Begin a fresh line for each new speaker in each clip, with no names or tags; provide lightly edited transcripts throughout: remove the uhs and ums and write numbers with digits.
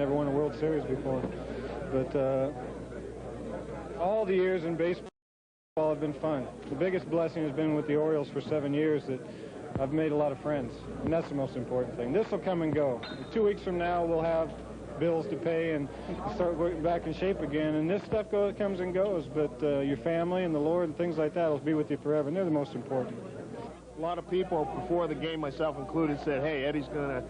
never won a World Series before. But all the years in baseball have been fun. The biggest blessing has been with the Orioles for 7 years that I've made a lot of friends, and that's the most important thing. This will come and go. 2 weeks from now, we'll have bills to pay and start getting back in shape again, and this stuff comes and goes, but your family and the Lord and things like that will be with you forever, and they're the most important.
A lot of people before the game, myself included, said, hey, Eddie's going to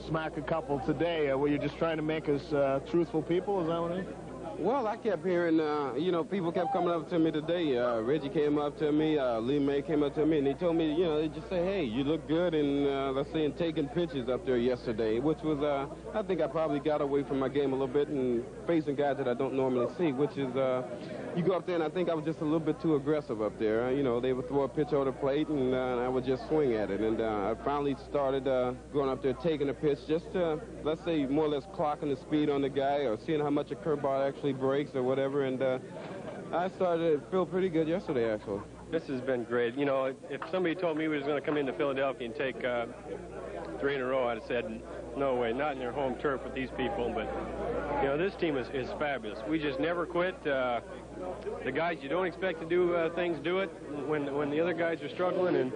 smack a couple today. Were you just trying to make us truthful people? Is that what it is?
Well, I kept hearing, you know, people kept coming up to me today. Reggie came up to me, Lee May came up to me, and they told me, you know, they just say, hey, you look good, and let's say, in taking pictures up there yesterday, which was, I think I probably got away from my game a little bit and facing guys that I don't normally see, which is, you go up there, and I think I was just a little bit too aggressive up there. You know, they would throw a pitch over the plate, and I would just swing at it. And I finally started going up there, taking a pitch, just to, let's say, more or less clocking the speed on the guy or seeing how much a curveball actually breaks or whatever. And I started to feel pretty good yesterday, actually.
This has been great. You know, if somebody told me we was going to come into Philadelphia and take 3 in a row, I'd have said, no way, not in their home turf with these people. But, you know, this team is fabulous. We just never quit. The guys you don't expect to do things do it when the other guys are struggling, and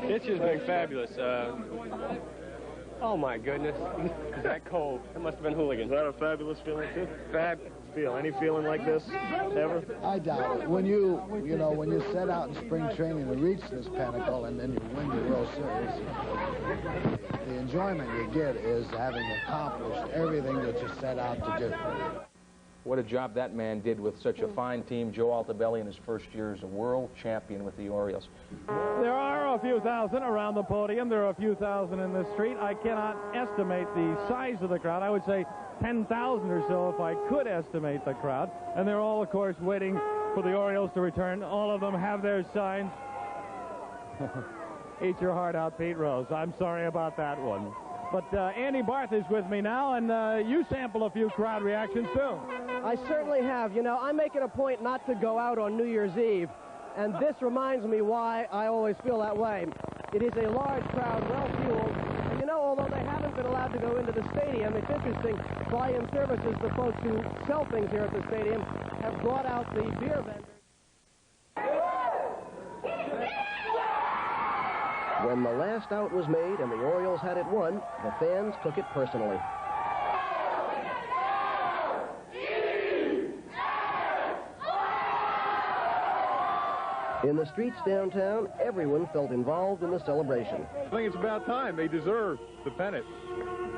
it's just been fabulous. Oh, my goodness. Is that cold? That must have been hooligans.
Is that a fabulous feeling, too?
Fabulous.
Any feeling like this ever?
I doubt it. When you know, when you set out in spring training to reach this pinnacle and then you win the World Series, the enjoyment you get is having accomplished everything that you set out to do.
What a job that man did with such a fine team. Joe Altobelli in his first year as a world champion with the Orioles.
There are a few thousand around the podium. There are a few thousand in the street. I cannot estimate the size of the crowd. I would say 10,000 or so if I could estimate the crowd. And they're all, of course, waiting for the Orioles to return. All of them have their signs. Eat your heart out, Pete Rose. I'm sorry about that one. But Andy Barth is with me now, and you sample a few crowd reactions, too.
I certainly have. You know, I make it a point not to go out on New Year's Eve, and this reminds me why I always feel that way. It is a large crowd, well-fueled, and you know, although they haven't been allowed to go into the stadium, it's interesting, Volume Services, the folks who sell things here at the stadium, have brought out the beer vendors. When the last out was made and the Orioles had it won, the fans took it personally. In the streets downtown, everyone felt involved in the celebration.
I think it's about time. They deserve the pennant.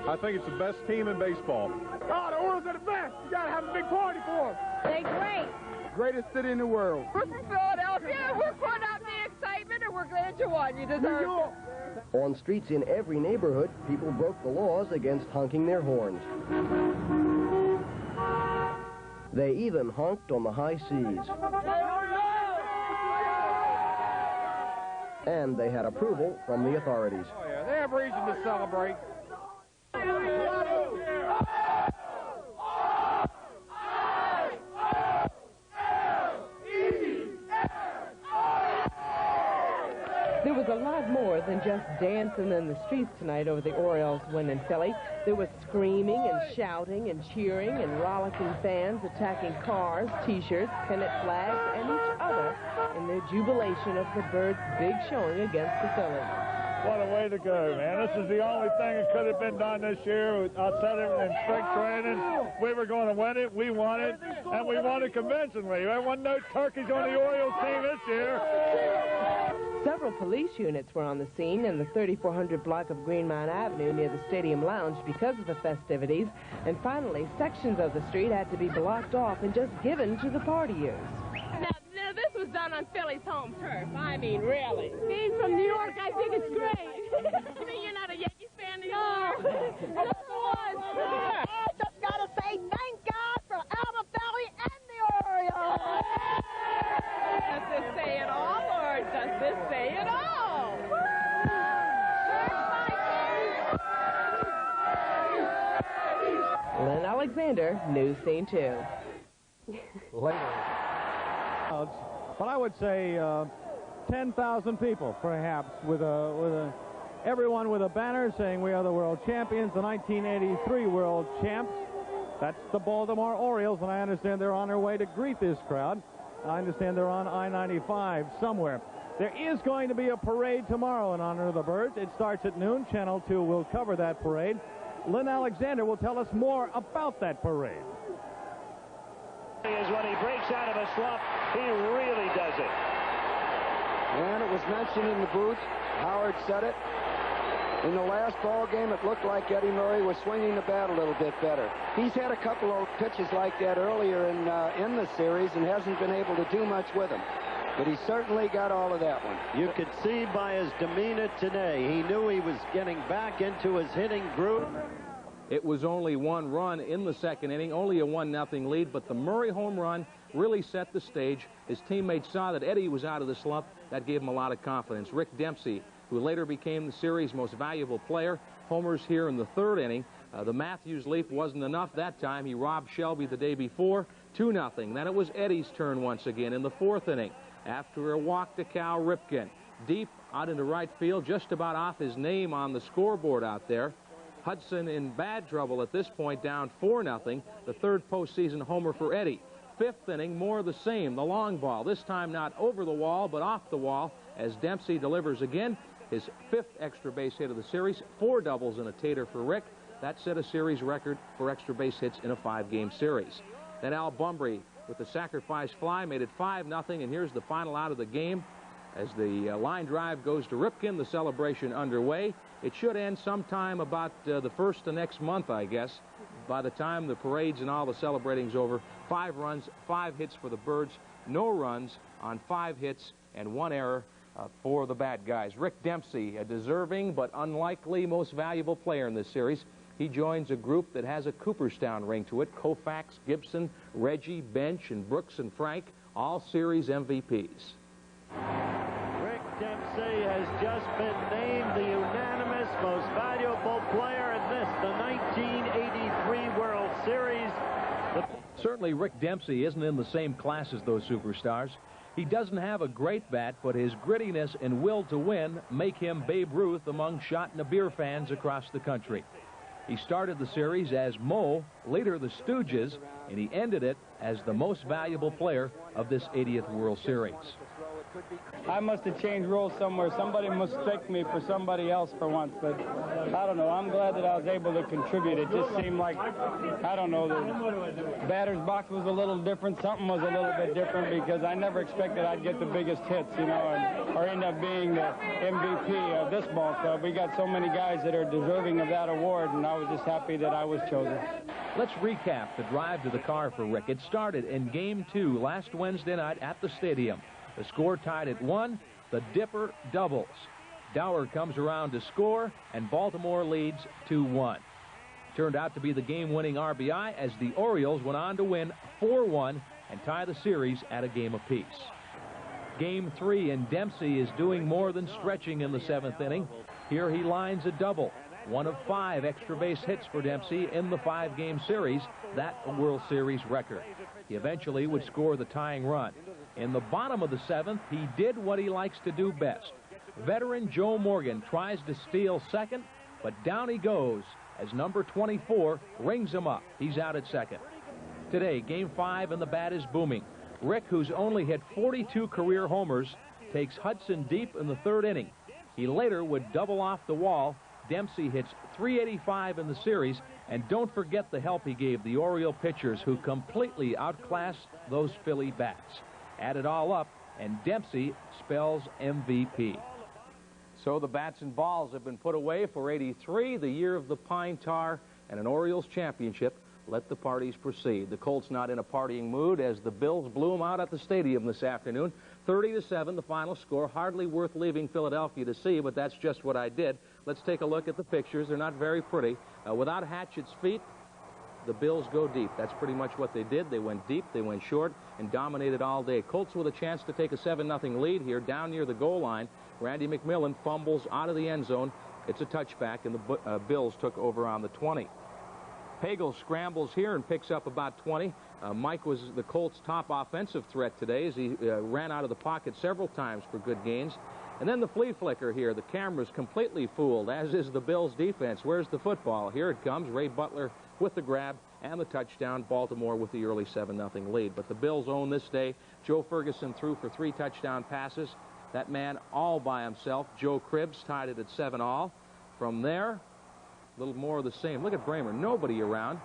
I think it's the best team in baseball.
Oh, the Orioles are the best. You got to have a big party for them.
They're great.
Greatest city in the world.
We're from Philadelphia. We're putting out the excitement, and we're glad you won. You deserve it.
On streets in every neighborhood, people broke the laws against honking their horns. They even honked on the high seas. And they had approval from the authorities.
Oh, yeah, they have reason to celebrate.
There was a lot more than just dancing in the streets tonight over the Orioles win in Philly. There was screaming and shouting and cheering and rollicking fans attacking cars, T-shirts, pennant flags, and each other in their jubilation of the Birds' big showing against the Phillies.
What a way to go, man. This is the only thing that could have been done this year. I said it in spring training. We were going to win it. We won it. And we won it convincingly. There wasn't no turkeys on the Orioles team this year.
Several police units were on the scene in the 3400 block of Green Mount Avenue near the Stadium Lounge because of the festivities. And finally, sections of the street had to be blocked off and just given to the partiers.
Now, this was done on Philly's home turf. I mean, really. Being from New York, I think it's great. You mean you're not a Yankees fan anymore? No. Just one.
I just got to say thank God for Alva Valley and the Orioles.
Does this say it all, or does this say it all?
Lynn Alexander, News Scene 2.
Later. But I would say 10,000 people, perhaps, with everyone with a banner saying we are the world champions, the 1983 world champs. That's the Baltimore Orioles, and I understand they're on their way to greet this crowd. I understand they're on I-95 somewhere. There is going to be a parade tomorrow in honor of the Birds. It starts at noon. Channel 2 will cover that parade. Lynn Alexander will tell us more about that parade.
Is when he breaks out of a slump, he really does it.
And it was mentioned in the booth. Howard said it. In the last ball game, it looked like Eddie Murray was swinging the bat a little bit better. He's had a couple of pitches like that earlier in the series and hasn't been able to do much with them. But he certainly got all of that one.
You could see by his demeanor today, he knew he was getting back into his hitting groove.
It was only 1 run in the second inning, only a 1-0 lead, but the Murray home run really set the stage. His teammates saw that Eddie was out of the slump. That gave him a lot of confidence. Rick Dempsey, who later became the series' most valuable player, homers here in the 3rd inning. The Matthews leap wasn't enough that time. He robbed Shelby the day before, 2-0. Then it was Eddie's turn once again in the 4th inning. After a walk to Cal Ripken, deep out into right field, just about off his name on the scoreboard out there. Hudson in bad trouble at this point, down 4-0. The 3rd postseason homer for Eddie. 5th inning, more of the same. The long ball, this time not over the wall, but off the wall, as Dempsey delivers again. His 5th extra base hit of the series, 4 doubles and a tater for Rick. That set a series record for extra base hits in a 5-game series. Then Al Bumbry with the sacrifice fly made it 5-0, and here's the final out of the game. As the line drive goes to Ripken, the celebration underway. It should end sometime about the 1st of next month, I guess. By the time the parades and all the celebrating's over, 5 runs, 5 hits for the Birds, no runs on 5 hits, and 1 error for the bad guys. Rick Dempsey, a deserving but unlikely most valuable player in this series. He joins a group that has a Cooperstown ring to it. Koufax, Gibson, Reggie, Bench, and Brooks and Frank, all series MVPs.
Rick Dempsey has just been named the unanimous most valuable player in this, the 1983 World Series.
Certainly Rick Dempsey isn't in the same class as those superstars. He doesn't have a great bat, but his grittiness and will to win make him Babe Ruth among shot and a beer fans across the country. He started the series as Mo, later the Stooges, and he ended it as the most valuable player of this 80th World Series.
I must have changed roles somewhere. Somebody mistook me for somebody else for once, but I don't know. I'm glad that I was able to contribute. It just seemed like, I don't know, the batter's box was a little different. Something was a little bit different because I never expected I'd get the biggest hits, you know, or end up being the MVP of this ball club. We got so many guys that are deserving of that award, and I was just happy that I was chosen.
Let's recap the drive to the car for Rick. It started in Game 2 last Wednesday night at the stadium. The score tied at 1. The Dipper doubles. Dower comes around to score, and Baltimore leads 2-1. Turned out to be the game-winning RBI as the Orioles went on to win 4-1 and tie the series at a game apiece. Game 3, and Dempsey is doing more than stretching in the 7th inning. Here he lines a double. 1 of 5 extra base hits for Dempsey in the 5-game series. That a World Series record. He eventually would score the tying run. In the bottom of the 7th, he did what he likes to do best. Veteran Joe Morgan tries to steal second, but down he goes as number 24 rings him up. He's out at second. Today, Game 5, and the bat is booming. Rick, who's only hit 42 career homers, takes Hudson deep in the 3rd inning. He later would double off the wall. Dempsey hits .385 in the series, and don't forget the help he gave the Oriole pitchers, who completely outclassed those Philly bats. Add it all up, and Dempsey spells MVP. So the bats and balls have been put away for '83, the year of the pine tar and an Orioles championship. Let the parties proceed. The Colts not in a partying mood as the Bills blew them out at the stadium this afternoon. 30-7, the final score. Hardly worth leaving Philadelphia to see, but that's just what I did. Let's take a look at the pictures. They're not very pretty. Without Hatchett's feet, the Bills go deep. That's pretty much what they did. They went deep, they went short, and dominated all day. Colts with a chance to take a 7-0 lead here down near the goal line. Randy McMillan fumbles out of the end zone. It's a touchback, and the Bills took over on the 20. Pagel scrambles here and picks up about 20. Mike was the Colts' top offensive threat today as he ran out of the pocket several times for good gains. And then the flea flicker here. The camera's completely fooled, as is the Bills' defense. Where's the football? Here it comes. Ray Butler with the grab, and the touchdown. Baltimore with the early 7-0 lead. But the Bills own this day. Joe Ferguson threw for 3 touchdown passes. That man all by himself. Joe Cribbs tied it at 7-all. From there, a little more of the same. Look at Bramer. Nobody around.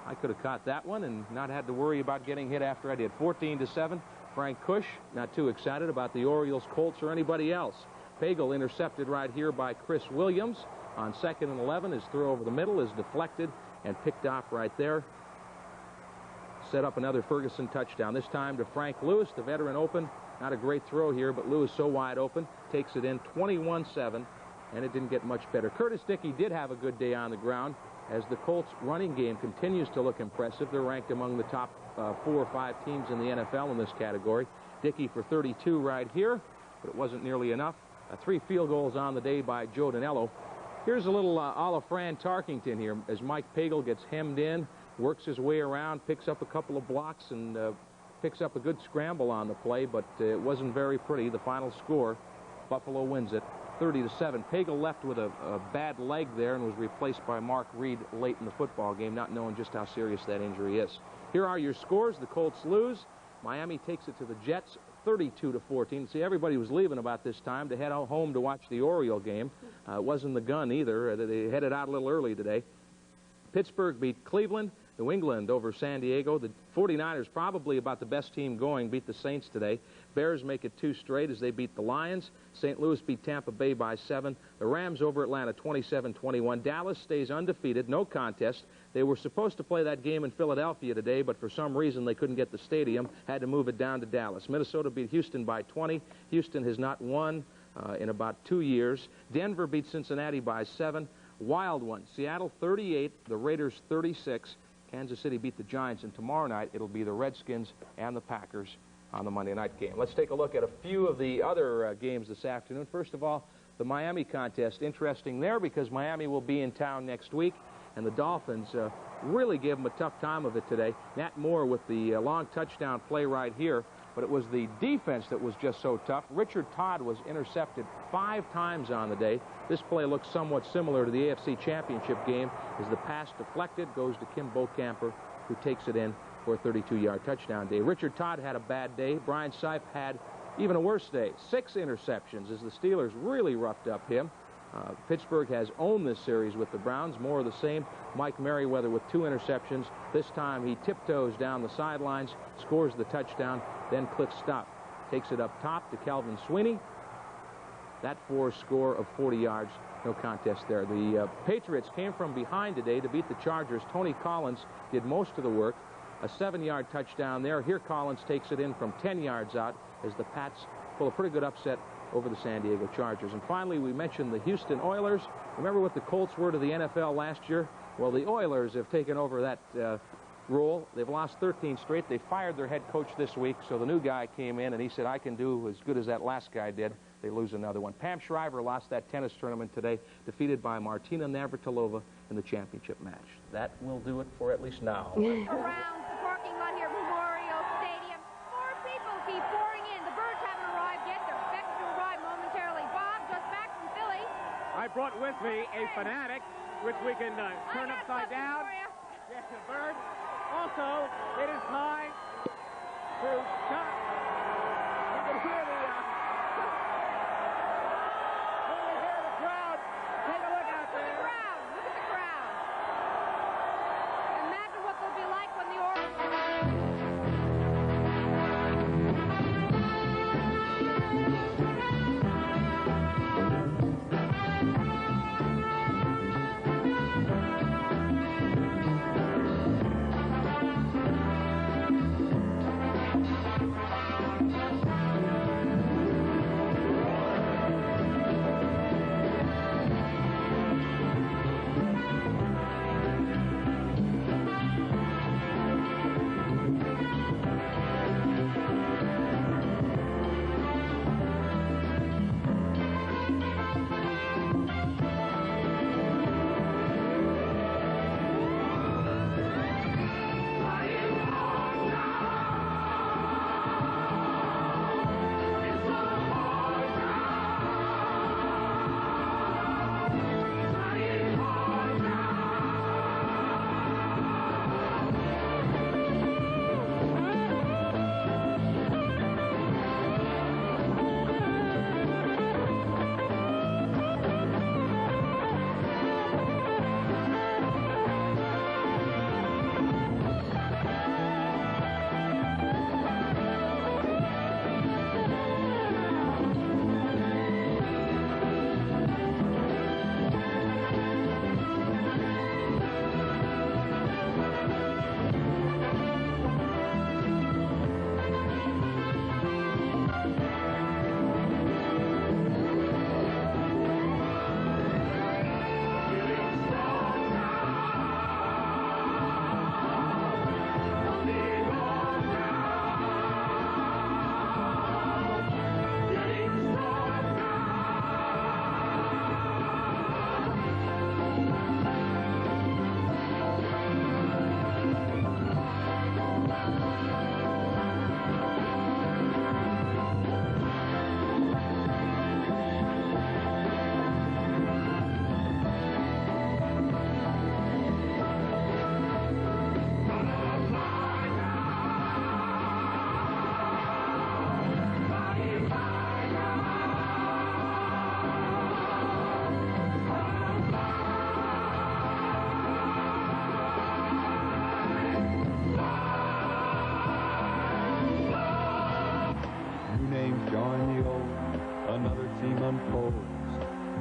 I could have caught that one and not had to worry about getting hit after I did. 14-7. Frank Cush not too excited about the Orioles, Colts, or anybody else. Pagel intercepted right here by Chris Williams. On 2nd and 11, his throw over the middle is deflected and picked off right there. Set up another Ferguson touchdown. This time to Frank Lewis, the veteran open. Not a great throw here, but Lewis so wide open. Takes it in 21-7, and it didn't get much better. Curtis Dickey did have a good day on the ground as the Colts running game continues to look impressive. They're ranked among the top 4 or 5 teams in the NFL in this category. Dickey for 32 right here, but it wasn't nearly enough. 3 field goals on the day by Joe Danello. Here's a little a la Fran Tarkington here as Mike Pagel gets hemmed in, works his way around, picks up a couple of blocks, and picks up a good scramble on the play, but it wasn't very pretty. The final score, Buffalo wins it 30-7. Pagel left with a bad leg there and was replaced by Mark Reed late in the football game, not knowing just how serious that injury is. Here are your scores. The Colts lose. Miami takes it to the Jets 32-14. See, everybody was leaving about this time to head home to watch the Oriole game. It wasn't the gun either. They headed out a little early today. Pittsburgh beat Cleveland. New England over San Diego. The 49ers, probably about the best team going, beat the Saints today. Bears make it 2 straight as they beat the Lions. St. Louis beat Tampa Bay by 7. The Rams over Atlanta 27-21. Dallas stays undefeated, no contest. They were supposed to play that game in Philadelphia today, but for some reason they couldn't get the stadium, had to move it down to Dallas. Minnesota beat Houston by 20. Houston has not won in about 2 years. Denver beat Cincinnati by 7. Wild one. Seattle 38, the Raiders 36. Kansas City beat the Giants, and tomorrow night it'll be the Redskins and the Packers on the Monday night game. Let's take a look at a few of the other games this afternoon. First of all, the Miami contest. Interesting there because Miami will be in town next week, and the Dolphins really gave them a tough time of it today. Nat Moore with the long touchdown play right here, but it was the defense that was just so tough. Richard Todd was intercepted 5 times on the day. This play looks somewhat similar to the AFC Championship game as the pass deflected goes to Kim Bocamper, who takes it in for a 32-yard touchdown day. Richard Todd had a bad day. Brian Sipe had even a worse day. 6 interceptions as the Steelers really roughed up him. Pittsburgh has owned this series with the Browns. More of the same. Mike Merriweather with 2 interceptions. This time he tiptoes down the sidelines, scores the touchdown, then clicks stop. Takes it up top to Calvin Sweeney. That for a score of 40 yards. No contest there. The Patriots came from behind today to beat the Chargers. Tony Collins did most of the work. A 7-yard touchdown there. Here Collins takes it in from 10 yards out as the Pats pull a pretty good upset over the San Diego Chargers. And finally, we mentioned the Houston Oilers. Remember what the Colts were to the NFL last year? Well, the Oilers have taken over that role. They've lost 13 straight. They fired their head coach this week, so the new guy came in and he said, I can do as good as that last guy did. They lose another one. Pam Shriver lost that tennis tournament today, defeated by Martina Navratilova in the championship match. That will do it for at least now.
Around the parking lot here at Memorial Stadium, more people keep pouring in. The Birds haven't arrived yet. They're expected to arrive momentarily. Bob, just back from Philly.
I brought with me a Fanatic, which we can turn upside down. Yes, the Bird. Also, it is time to shot. You can hear the crowd. Take a look out there.
Look at the crowd. Imagine what they'll be like when the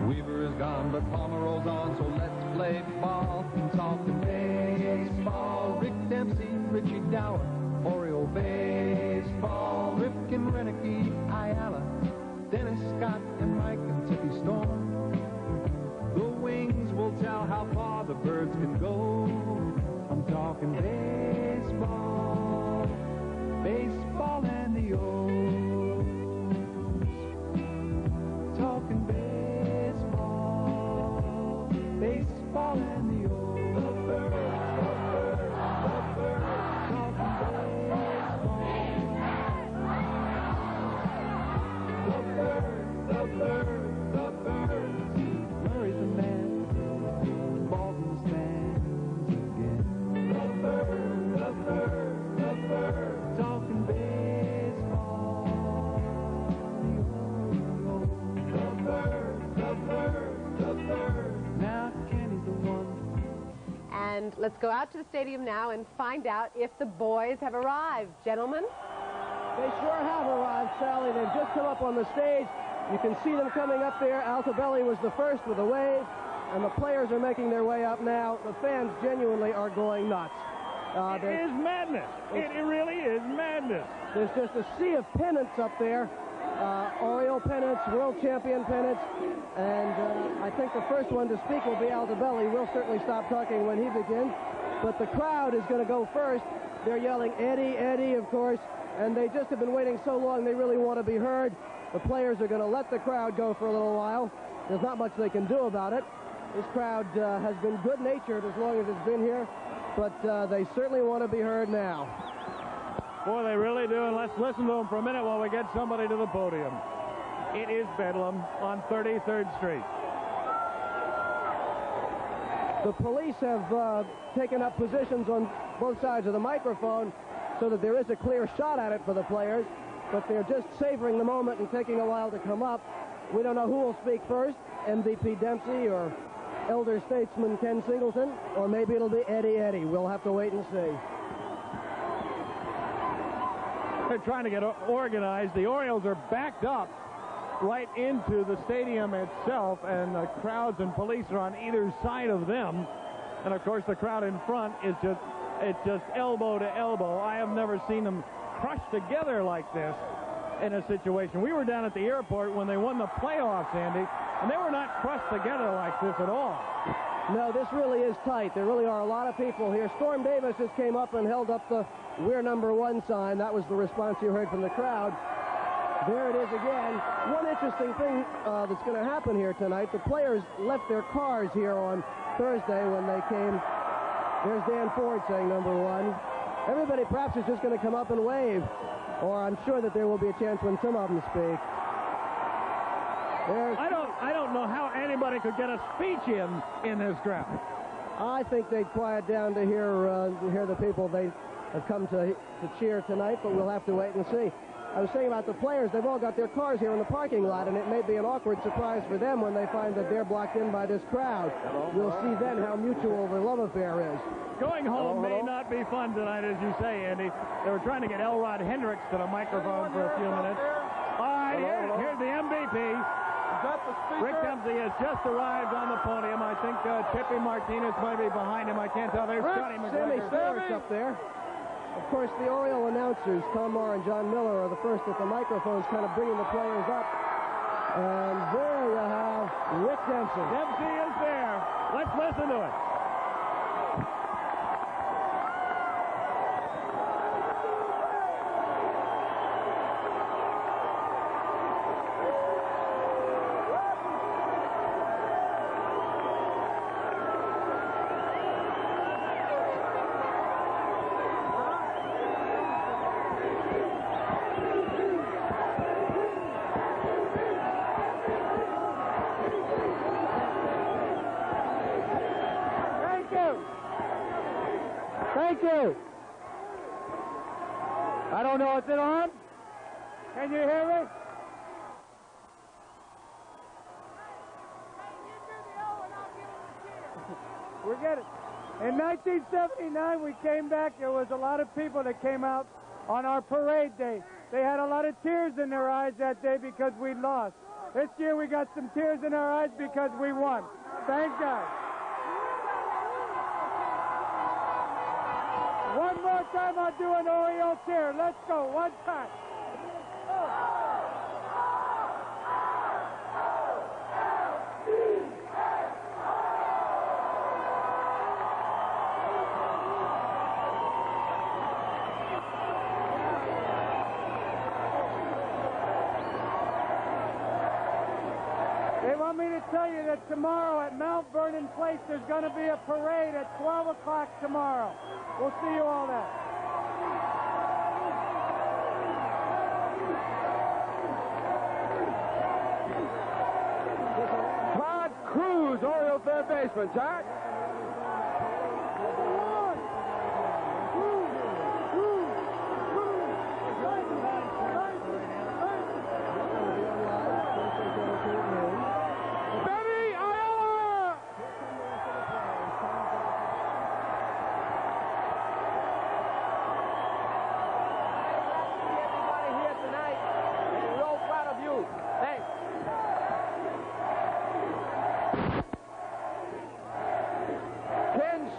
Weaver is gone, but Palmer rolls on, so let's play ball. Talking baseball. Rick Dempsey, Richie Dower, Oriole baseball. Rifkin, Renicky, Ayala, Dennis Scott, and Mike and Tippy Storm. The wings will tell how far the birds can go. I'm talking baseball, baseball and the O's. Talking baseball, baseball and the O's. The birds, the birds, the birds. Talking baseball, the birds, the birds, the birds. Murray's the man, Baldwin stands again. The birds, the birds, the birds. Talking baseball, the birds, the birds, the birds. Now Kenny's the one.
And let's go out to the stadium now and find out if the boys have arrived. Gentlemen?
They sure have arrived, Sally. They've just come up on the stage. You can see them coming up there. Altobelli was the first with a wave, and the players are making their way up now. The fans genuinely are going nuts.
It is madness. It really is madness.
There's just a sea of pennants up there. Oriole pennants, world champion pennants, and I think the first one to speak will be Altobelli. We'll certainly stop talking when he begins, but the crowd is going to go first. They're yelling, Eddie, Eddie, of course, and they just have been waiting so long they really want to be heard. The players are going to let the crowd go for a little while. There's not much they can do about it. This crowd has been good-natured as long as it's been here, but they certainly want to be heard now.
Boy, they really do, and let's listen to them for a minute while we get somebody to the podium. It is Bedlam on 33rd Street.
The police have taken up positions on both sides of the microphone so that there is a clear shot at it for the players, but they're just savoring the moment and taking a while to come up. We don't know who will speak first, MVP Dempsey or elder statesman Ken Singleton, or maybe it'll be Eddie Eddie. We'll have to wait and see.
They're trying to get organized. The Orioles are backed up right into the stadium itself, and the crowds and police are on either side of them. And of course, the crowd in front is just elbow to elbow. I have never seen them crushed together like this in a situation. We were down at the airport when they won the playoffs, Andy, and they were not crushed together like this at all.
No, this really is tight. There really are a lot of people here. Storm Davis just came up and held up the "We're number one" sign. That was the response you heard from the crowd. There it is again. One interesting thing that's going to happen here tonight, the players left their cars here on Thursday when they came. There's Dan Ford saying number one. Everybody perhaps is just going to come up and wave, or I'm sure that there will be a chance when some of them speak.
I don't know how anybody could get a speech in this crowd.
I think they'd quiet down to hear the people they have come to cheer tonight, but we'll have to wait and see. I was saying about the players, they've all got their cars here in the parking lot, and it may be an awkward surprise for them when they find that they're blocked in by this crowd. We'll see then how mutual the love affair is.
Going home may not be fun tonight, as you say, Andy. They were trying to get Elrod Hendricks to the microphone for a few minutes. All right, here's the MVP. Rick Dempsey has just arrived on the podium. I think Tippy Martinez might be behind him. I can't tell. There's Scotty McGregor.
Sammy up there. Of course, the Oriole announcers, Tom Moore and John Miller, are the first at the microphones, kind of bringing the players up. And there you have Rick Dempsey.
Dempsey is there. Let's listen to it.
Thank you. I don't know, is it on? Can you hear me? We're getting. In 1979, we came back. There was a lot of people that came out on our parade day. They had a lot of tears in their eyes that day because we lost.
This year we got some tears in our eyes because we won. Thank God. One more time I'll do an Oriole cheer. Let's go. One time. They want me to tell you that tomorrow at Mount Vernon Place there's going to be a parade at 12 o'clock tomorrow. We'll see you all there.
Todd Cruz, Oriole third baseman. Todd.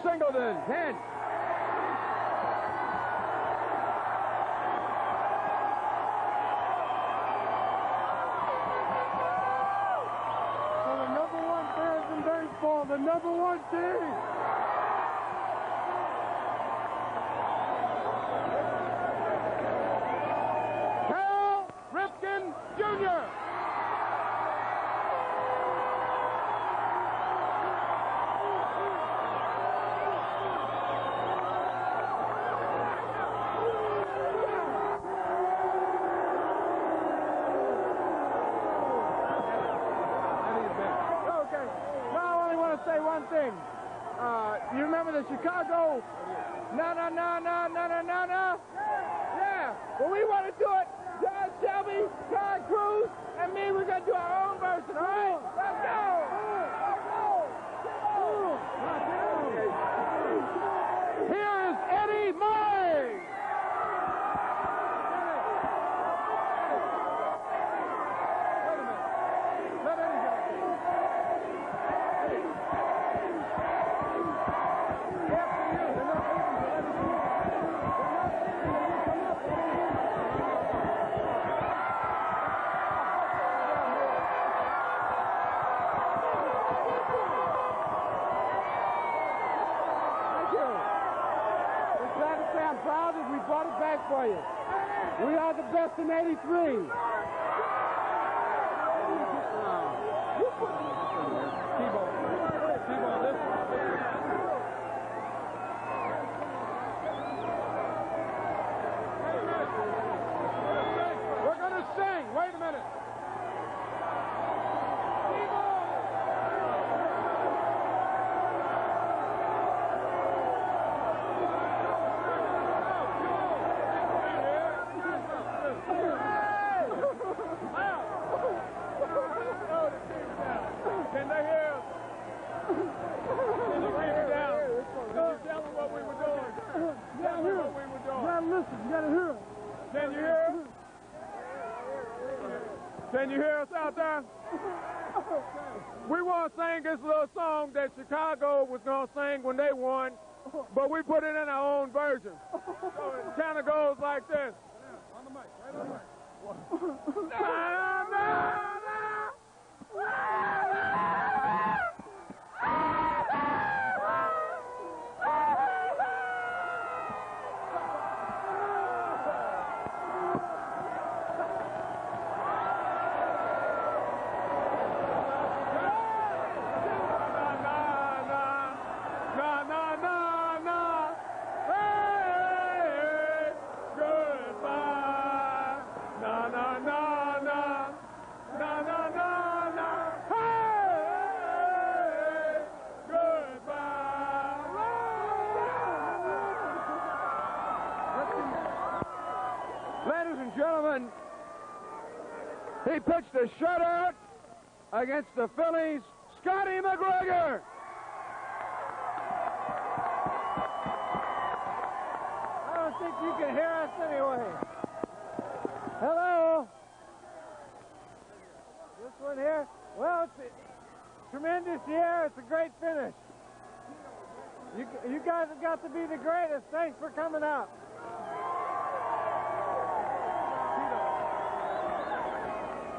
Singleton, 10.
So the number one Bears in baseball, the number one team. Cal Ripken Jr. Say one thing. You remember the Chicago? No. Yeah. Well, we want to do it. John Shelby, Todd Cruz, and me. We're going to do our own version. All right? Let's go. Here is Eddie Murray. We brought it back for you. We are the best in 83. We're going to sing. Wait a minute. Can they hear us? Can you bring it down? Can you tell them what we were doing? Tell them what we were doing. You gotta listen. You gotta hear us. Can you hear us? Can you hear us out there? We want to sing this little song that Chicago was going to sing when they won, but we put it in our own version. So it kind of goes like this. On the mic, right on the mic. Ladies and gentlemen, he pitched a shutout against the Phillies, Scotty McGregor. I don't think you can hear us anyway. Hello? This
one here. Well, it's a tremendous year. It's a great finish. You guys have got to be the greatest. Thanks for coming out.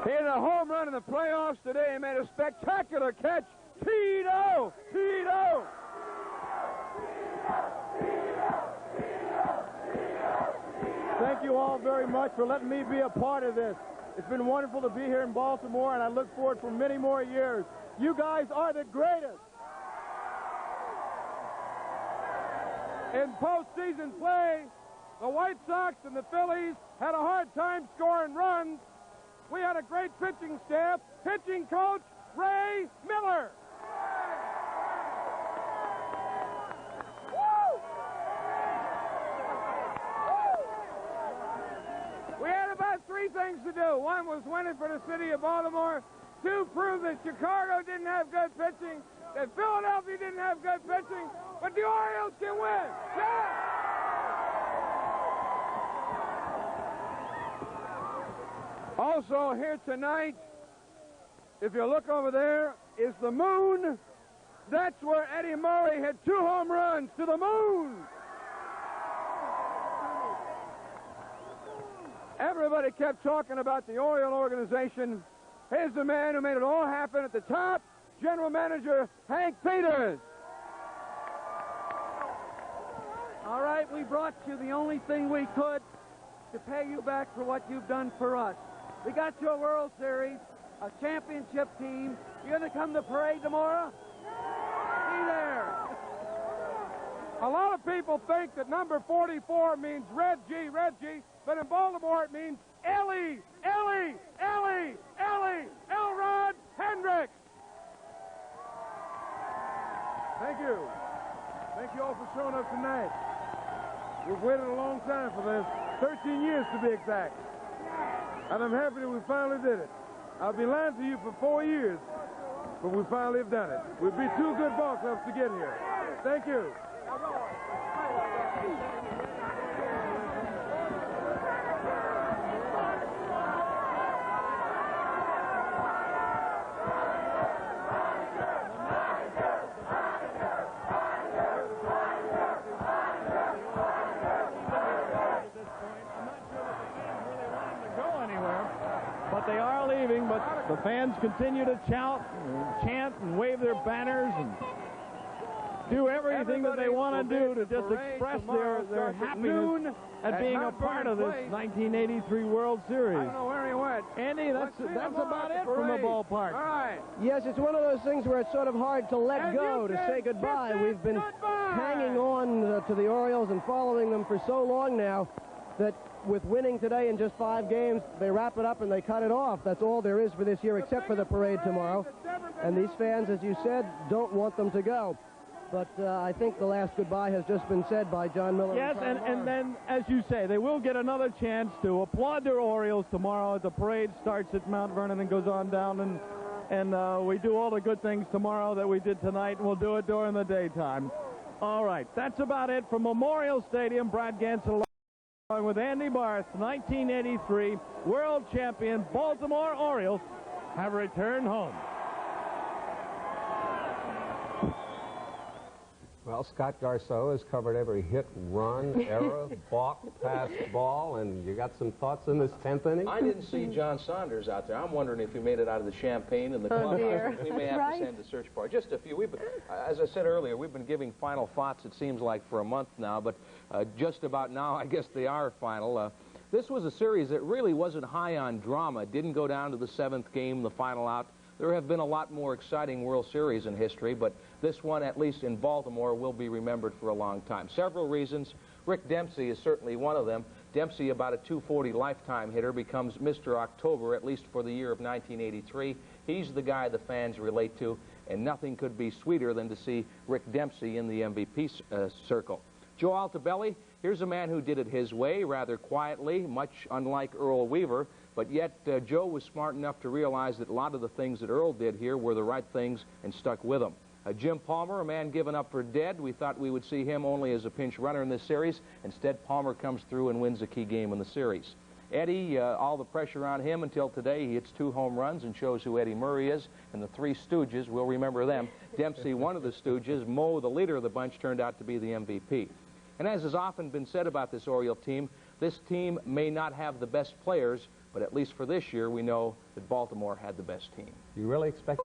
He had a home run in the playoffs today. He made a spectacular catch. Tito! Tito! Thank you all very much for letting me be a part of this. It's been wonderful to be here in Baltimore, and I look forward for many more years. You guys are the greatest. In postseason play, the White Sox and the Phillies had a hard time scoring runs. We had a great pitching staff. Pitching coach, Ray Miller. We had about three things to do. One was winning for the city of Baltimore. Two, prove that Chicago didn't have good pitching, that Philadelphia didn't have good pitching, but the Orioles can win. Yeah! Also here tonight, if you look over there, is the moon. That's where Eddie Murray hit 2 home runs to the moon. Everybody kept talking about the Oriole organization. Here's the man who made it all happen at the top, General Manager Hank Peters.
All right, we brought you the only thing we could to pay you back for what you've done for us. We got you a World Series, a championship team. You going to come to parade tomorrow? Be there.
A lot of people think that number 44 means Reggie, but in Baltimore it means Ellie, Elrod Hendricks. Thank you. Thank you all for showing up tonight. We've waited a long time for this, 13 years to be exact. And I'm happy that we finally did it. I've been lying to you for 4 years, but we finally have done it. We beat 2 good ball clubs to get here. Thank you.
They are leaving, but the fans continue to chant and wave their banners and do everything that they want to do to just express their happiness at being a part of this 1983 World Series.
I don't know where he went.
Andy, that's about it from the ballpark.
All right.
Yes, it's one of those things where it's sort of hard to let go, to say goodbye. We've been hanging on to the Orioles and following them for so long now that with winning today in just 5 games, they wrap it up and they cut it off. That's all there is for this year, except for the parade tomorrow. And these fans, as you said, don't want them to go. But I think the last goodbye has just been said by John Miller.
Yes, and then, as you say, they will get another chance to applaud their Orioles tomorrow as the parade starts at Mount Vernon and goes on down. And we do all the good things tomorrow that we did tonight, and we'll do it during the daytime. All right, that's about it from Memorial Stadium. Brad Gansel along with Andy Barth, 1983 world champion Baltimore Orioles have returned home.
Well, Scott Garceau has covered every hit, run, error, balk, pass, ball, and you got some thoughts in this 10th inning?
I didn't see John Saunders out there. I'm wondering if he made it out of the champagne and the clubhouse. We may have to send a search party. Just a few. As I said earlier, we've been giving final thoughts, it seems like, for a month now, but just about now, I guess they are final. This was a series that really wasn't high on drama. It didn't go down to the 7th game, the final out. There have been a lot more exciting World Series in history, but this one, at least in Baltimore, will be remembered for a long time. Several reasons. Rick Dempsey is certainly one of them. Dempsey, about a .240 lifetime hitter, becomes Mr. October, at least for the year of 1983. He's the guy the fans relate to, and nothing could be sweeter than to see Rick Dempsey in the MVP circle. Joe Altobelli, here's a man who did it his way, rather quietly, much unlike Earl Weaver, but yet Joe was smart enough to realize that a lot of the things that Earl did here were the right things and stuck with him. Jim Palmer, a man given up for dead. We thought we would see him only as a pinch runner in this series. Instead, Palmer comes through and wins a key game in the series. Eddie, all the pressure on him until today. He hits 2 home runs and shows who Eddie Murray is. And the 3 Stooges, we'll remember them. Dempsey, one of the Stooges. Mo, the leader of the bunch, turned out to be the MVP. And as has often been said about this Oriole team, this team may not have the best players, but at least for this year, we know that Baltimore had the best team.
You really expect